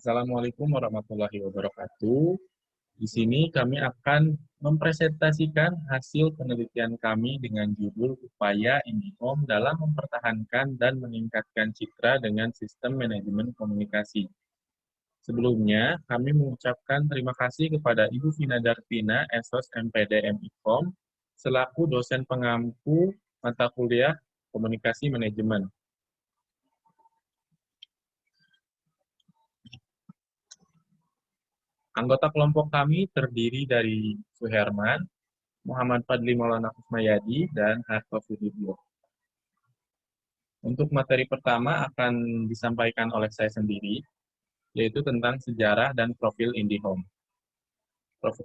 Assalamualaikum warahmatullahi wabarakatuh. Di sini kami akan mempresentasikan hasil penelitian kami dengan judul Upaya IndiHome dalam mempertahankan dan meningkatkan citra dengan sistem manajemen komunikasi. Sebelumnya, kami mengucapkan terima kasih kepada Ibu Vina Dartina, Esos MPD MIKOM, selaku dosen pengampu mata kuliah Komunikasi Manajemen. Anggota kelompok kami terdiri dari Suherman, Muhammad Fadli Maulana Kusmayadi, dan Harto Sudibyo. Untuk materi pertama akan disampaikan oleh saya sendiri, yaitu tentang sejarah dan profil IndiHome.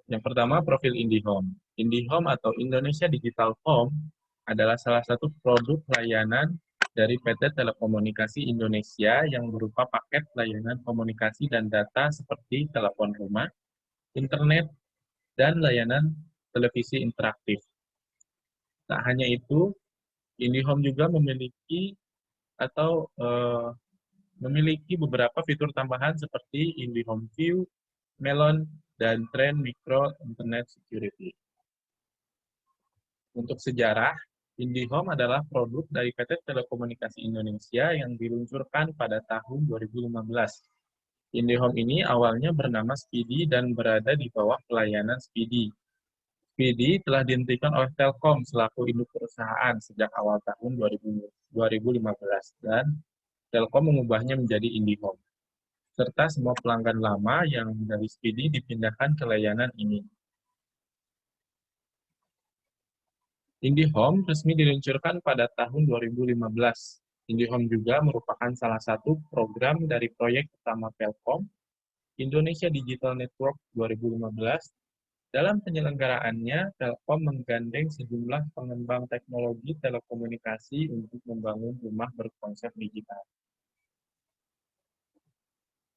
Yang pertama, profil IndiHome. IndiHome atau Indonesia Digital Home adalah salah satu produk layanan dari PT Telekomunikasi Indonesia yang berupa paket layanan komunikasi dan data seperti telepon rumah, internet, dan layanan televisi interaktif. Tak hanya itu, IndiHome juga memiliki beberapa fitur tambahan seperti IndiHome View, Melon, dan Trend Micro Internet Security. Untuk sejarah, IndiHome adalah produk dari PT Telekomunikasi Indonesia yang diluncurkan pada tahun 2015. IndiHome ini awalnya bernama Speedy dan berada di bawah pelayanan Speedy. Speedy telah dihentikan oleh Telkom selaku induk perusahaan sejak awal tahun 2015 dan Telkom mengubahnya menjadi IndiHome, serta semua pelanggan lama yang dari Speedy dipindahkan ke layanan ini. IndiHome resmi diluncurkan pada tahun 2015. IndiHome juga merupakan salah satu program dari proyek utama Telkom, Indonesia Digital Network 2015. Dalam penyelenggaraannya, Telkom menggandeng sejumlah pengembang teknologi telekomunikasi untuk membangun rumah berkonsep digital.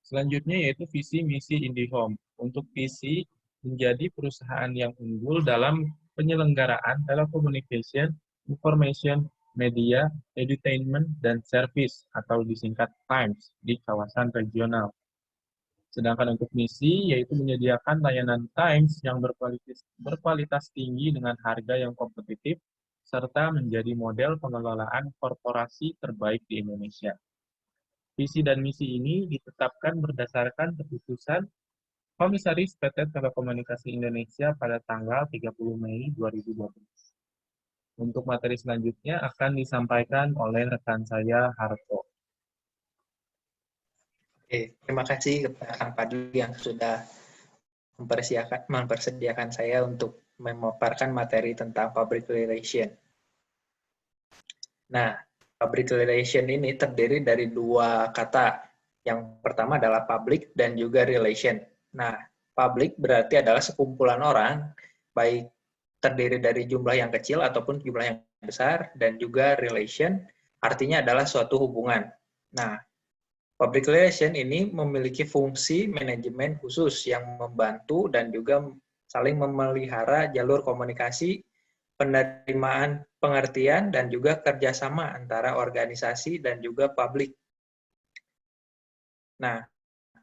Selanjutnya yaitu visi misi IndiHome. Untuk visi, menjadi perusahaan yang unggul dalam penyelenggaraan telecommunication, information, media, entertainment, dan service atau disingkat TIMES di kawasan regional. Sedangkan untuk misi, yaitu menyediakan layanan TIMES yang berkualitas tinggi dengan harga yang kompetitif, serta menjadi model pengelolaan korporasi terbaik di Indonesia. Visi dan misi ini ditetapkan berdasarkan keputusan Komisaris PT Telekomunikasi Indonesia pada tanggal 30 Mei 2020. Untuk materi selanjutnya akan disampaikan oleh rekan saya, Harto. Oke, terima kasih kepada Kang Fadli yang sudah mempersediakan saya untuk memaparkan materi tentang public relation. Nah, public relation ini terdiri dari dua kata. Yang pertama adalah public dan juga relation. Nah, public berarti adalah sekumpulan orang, baik terdiri dari jumlah yang kecil ataupun jumlah yang besar, dan juga relation artinya adalah suatu hubungan. Nah, public relation ini memiliki fungsi manajemen khusus yang membantu dan juga saling memelihara jalur komunikasi, penerimaan pengertian, dan juga kerjasama antara organisasi dan juga publik. Nah,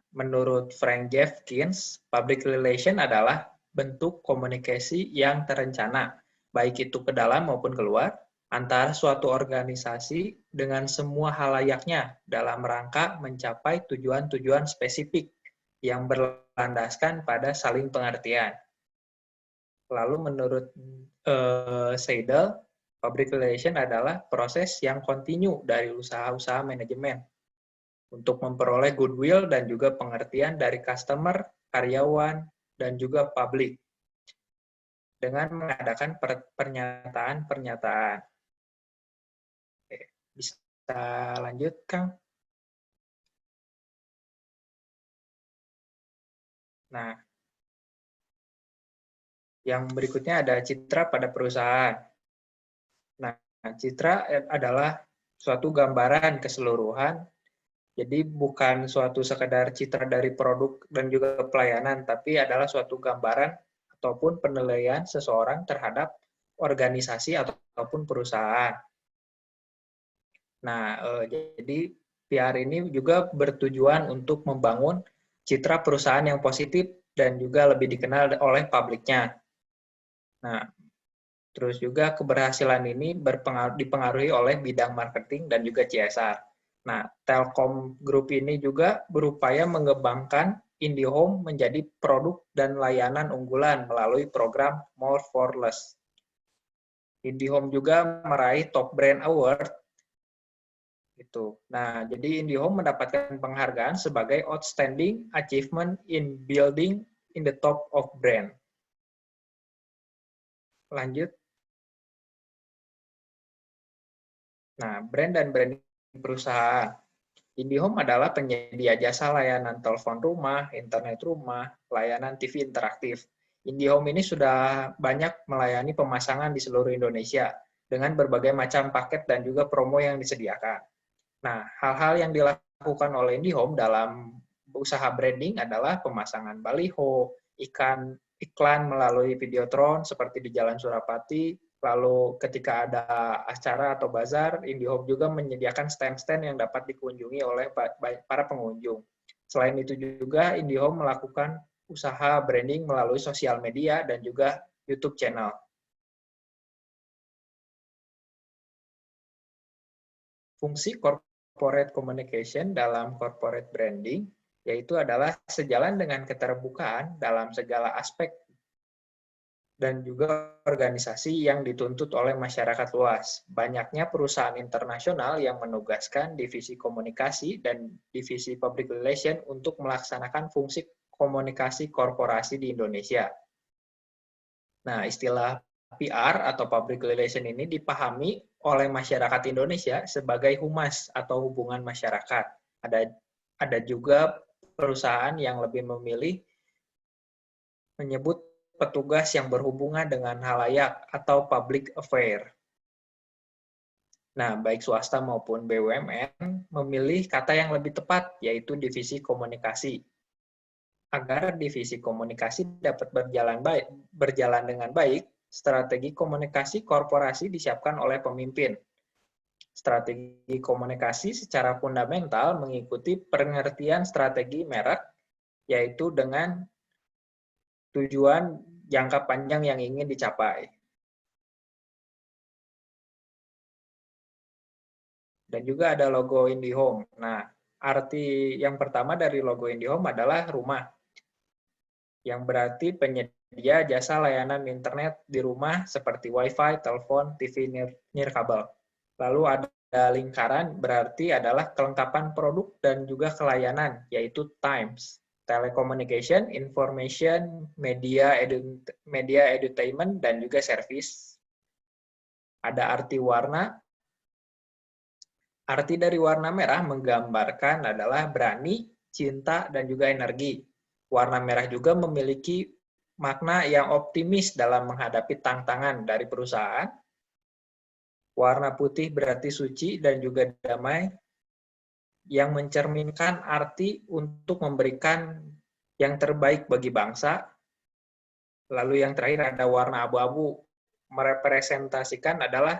menurut Frank Jeffkins, public relation adalah bentuk komunikasi yang terencana, baik itu ke dalam maupun keluar, antara suatu organisasi dengan semua halayaknya dalam rangka mencapai tujuan-tujuan spesifik yang berlandaskan pada saling pengertian. Lalu menurut Seidel, public relation adalah proses yang kontinu dari usaha-usaha manajemen untuk memperoleh goodwill dan juga pengertian dari customer, karyawan, dan juga publik dengan mengadakan pernyataan-pernyataan. Bisa lanjut, Kang? Nah, yang berikutnya ada citra pada perusahaan. Nah, citra adalah suatu gambaran keseluruhan. Jadi bukan suatu sekedar citra dari produk dan juga pelayanan, tapi adalah suatu gambaran ataupun penilaian seseorang terhadap organisasi ataupun perusahaan. Nah, jadi PR ini juga bertujuan untuk membangun citra perusahaan yang positif dan juga lebih dikenal oleh publiknya. Nah, terus juga keberhasilan ini dipengaruhi oleh bidang marketing dan juga CSR. Nah, Telkom Group ini juga berupaya mengembangkan IndiHome menjadi produk dan layanan unggulan melalui program More for Less. IndiHome juga meraih Top Brand Award. Nah, jadi IndiHome mendapatkan penghargaan sebagai Outstanding Achievement in Building in the Top of Brand. Lanjut. Nah, brand dan branding perusahaan. IndiHome adalah penyedia jasa layanan telepon rumah, internet rumah, layanan TV interaktif. IndiHome ini sudah banyak melayani pemasangan di seluruh Indonesia dengan berbagai macam paket dan juga promo yang disediakan. Nah, hal-hal yang dilakukan oleh IndiHome dalam usaha branding adalah pemasangan baliho, iklan melalui videotron seperti di Jalan Surapati. Lalu ketika ada acara atau bazar, IndiHome juga menyediakan stand-stand yang dapat dikunjungi oleh para pengunjung. Selain itu juga IndiHome melakukan usaha branding melalui sosial media dan juga YouTube channel. Fungsi corporate communication dalam corporate branding yaitu adalah sejalan dengan keterbukaan dalam segala aspek dan juga organisasi yang dituntut oleh masyarakat luas. Banyaknya perusahaan internasional yang menugaskan divisi komunikasi dan divisi public relation untuk melaksanakan fungsi komunikasi korporasi di Indonesia. Nah, istilah PR atau public relation ini dipahami oleh masyarakat Indonesia sebagai humas atau hubungan masyarakat. Ada juga perusahaan yang lebih memilih menyebut petugas yang berhubungan dengan halayak atau public affair. Nah, baik swasta maupun BUMN memilih kata yang lebih tepat, yaitu divisi komunikasi. Agar divisi komunikasi dapat berjalan dengan baik, strategi komunikasi korporasi disiapkan oleh pemimpin. Strategi komunikasi secara fundamental mengikuti pengertian strategi merek, yaitu dengan tujuan jangka panjang yang ingin dicapai. Dan juga ada logo IndiHome. Nah, arti yang pertama dari logo IndiHome adalah rumah, yang berarti penyedia jasa layanan internet di rumah seperti Wi-Fi, telepon, TV nirkabel. Lalu ada lingkaran, berarti adalah kelengkapan produk dan juga kelayanan, yaitu Times. Telecommunication, information, media, edutainment, dan juga service. Ada arti warna. Arti dari warna merah menggambarkan adalah berani, cinta, dan juga energi. Warna merah juga memiliki makna yang optimis dalam menghadapi tantangan dari perusahaan. Warna putih berarti suci dan juga damai, yang mencerminkan arti untuk memberikan yang terbaik bagi bangsa. Lalu yang terakhir ada warna abu-abu, merepresentasikan adalah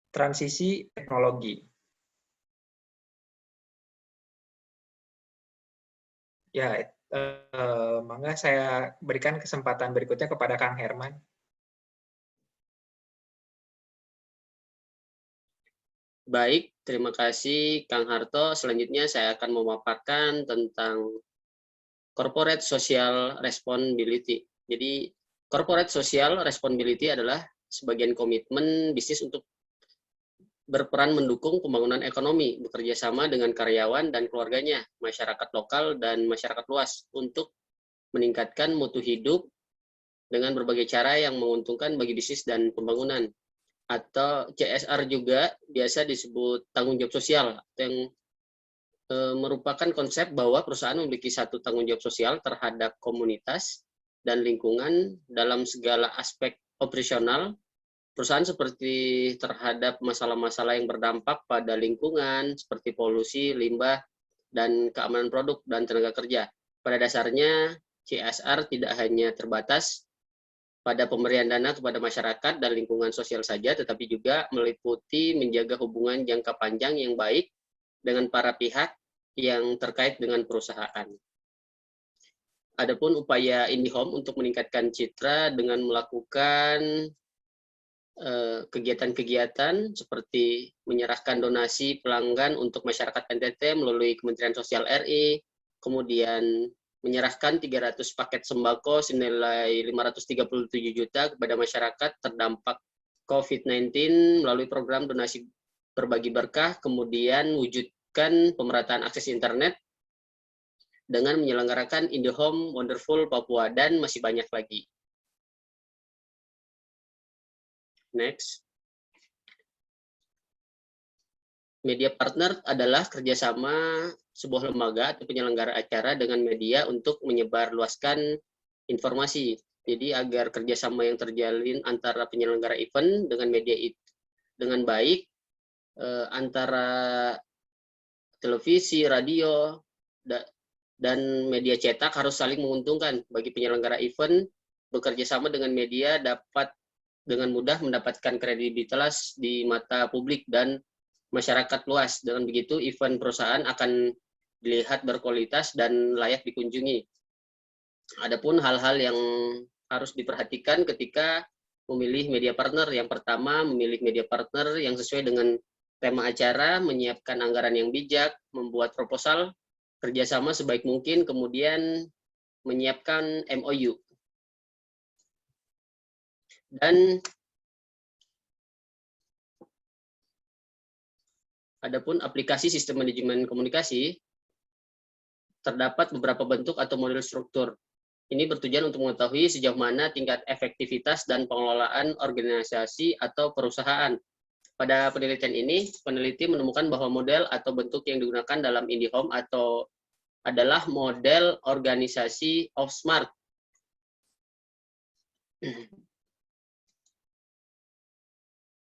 transisi teknologi. Ya, mangga saya berikan kesempatan berikutnya kepada Kang Herman. Baik, terima kasih Kang Harto. Selanjutnya saya akan memaparkan tentang corporate social responsibility. Jadi, corporate social responsibility adalah sebagian komitmen bisnis untuk berperan mendukung pembangunan ekonomi, bekerja sama dengan karyawan dan keluarganya, masyarakat lokal dan masyarakat luas untuk meningkatkan mutu hidup dengan berbagai cara yang menguntungkan bagi bisnis dan pembangunan. Atau CSR juga biasa disebut tanggung jawab sosial, yang merupakan konsep bahwa perusahaan memiliki satu tanggung jawab sosial terhadap komunitas dan lingkungan dalam segala aspek operasional perusahaan, seperti terhadap masalah-masalah yang berdampak pada lingkungan seperti polusi, limbah, dan keamanan produk dan tenaga kerja. Pada dasarnya, CSR tidak hanya terbatas pada pemberian dana kepada masyarakat dan lingkungan sosial saja, tetapi juga meliputi menjaga hubungan jangka panjang yang baik dengan para pihak yang terkait dengan perusahaan. Adapun upaya IndiHome untuk meningkatkan citra dengan melakukan kegiatan-kegiatan seperti menyerahkan donasi pelanggan untuk masyarakat NTT melalui Kementerian Sosial RI, kemudian menyerahkan 300 paket sembako senilai 537 juta kepada masyarakat terdampak COVID-19 melalui program donasi berbagi berkah, kemudian wujudkan pemerataan akses internet dengan menyelenggarakan IndiHome Wonderful Papua, dan masih banyak lagi. Next. Media partner adalah kerjasama sebuah lembaga atau penyelenggara acara dengan media untuk menyebarluaskan informasi. Jadi agar kerjasama yang terjalin antara penyelenggara event dengan media dengan baik, antara televisi, radio, dan media cetak harus saling menguntungkan. Bagi penyelenggara event, bekerja sama dengan media dapat dengan mudah mendapatkan kredibilitas di mata publik dan masyarakat luas. Dengan begitu, event perusahaan akan dilihat berkualitas dan layak dikunjungi. Adapun hal-hal yang harus diperhatikan ketika memilih media partner. Yang pertama, memilih media partner yang sesuai dengan tema acara, menyiapkan anggaran yang bijak, membuat proposal kerjasama sebaik mungkin, kemudian menyiapkan MOU. Dan adapun aplikasi sistem manajemen komunikasi, terdapat beberapa bentuk atau model struktur. Ini bertujuan untuk mengetahui sejauh mana tingkat efektivitas dan pengelolaan organisasi atau perusahaan. Pada penelitian ini, peneliti menemukan bahwa model atau bentuk yang digunakan dalam IndiHome adalah model organisasi of smart.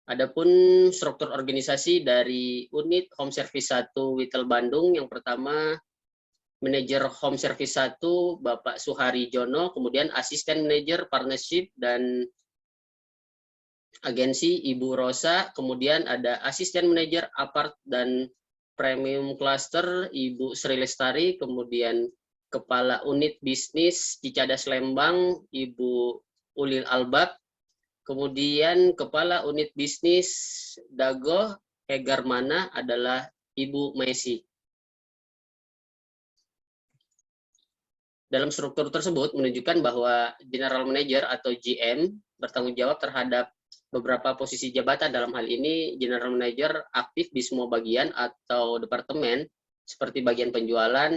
Adapun struktur organisasi dari unit Home Service 1 Witel Bandung, yang pertama manajer Home Service 1 Bapak Suhari Jono, kemudian asisten manajer partnership dan agensi Ibu Rosa, kemudian ada asisten manajer apart dan premium cluster Ibu Sri Lestari, kemudian kepala unit bisnis Cicadas Lembang Ibu Ulil Albab, kemudian kepala unit bisnis Dago Hegarmana adalah Ibu Messi. Dalam struktur tersebut menunjukkan bahwa General Manager atau GM bertanggung jawab terhadap beberapa posisi jabatan. Dalam hal ini, General Manager aktif di semua bagian atau departemen, seperti bagian penjualan,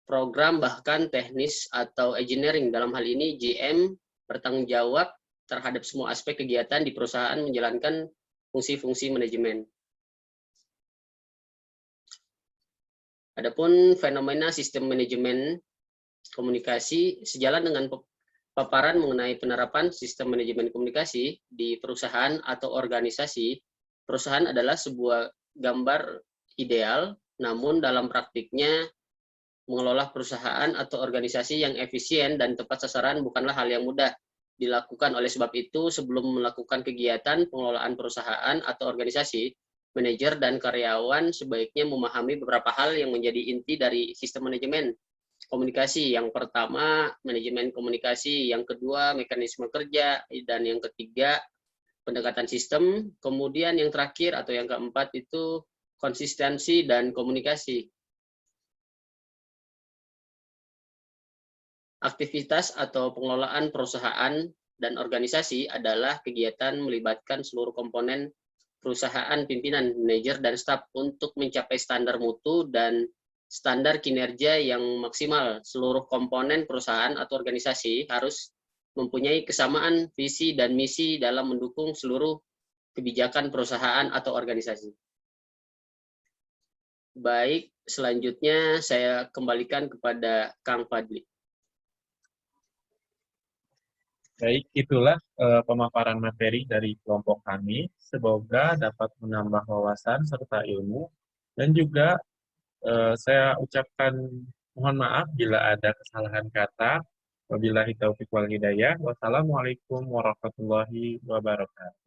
program, bahkan teknis atau engineering. Dalam hal ini, GM bertanggung jawab terhadap semua aspek kegiatan di perusahaan menjalankan fungsi-fungsi manajemen. Adapun fenomena sistem manajemen komunikasi sejalan dengan paparan mengenai penerapan sistem manajemen komunikasi di perusahaan atau organisasi. Perusahaan adalah sebuah gambar ideal, namun dalam praktiknya mengelola perusahaan atau organisasi yang efisien dan tepat sasaran bukanlah hal yang mudah dilakukan. Oleh sebab itu, sebelum melakukan kegiatan pengelolaan perusahaan atau organisasi, manajer dan karyawan sebaiknya memahami beberapa hal yang menjadi inti dari sistem manajemen komunikasi. Yang pertama, manajemen komunikasi. Yang kedua, mekanisme kerja. Dan yang ketiga, pendekatan sistem. Kemudian yang terakhir atau yang keempat itu konsistensi dan komunikasi. Aktivitas atau pengelolaan perusahaan dan organisasi adalah kegiatan melibatkan seluruh komponen perusahaan, pimpinan, manajer, dan staf untuk mencapai standar mutu dan standar kinerja yang maksimal. Seluruh komponen perusahaan atau organisasi harus mempunyai kesamaan visi dan misi dalam mendukung seluruh kebijakan perusahaan atau organisasi. Baik, selanjutnya saya kembalikan kepada Kang Fadli. Baik, itulah pemaparan materi dari kelompok kami. Semoga dapat menambah wawasan serta ilmu. Dan juga saya ucapkan mohon maaf bila ada kesalahan kata. Wabillahi taufiq wal hidayah. Wassalamualaikum warahmatullahi wabarakatuh.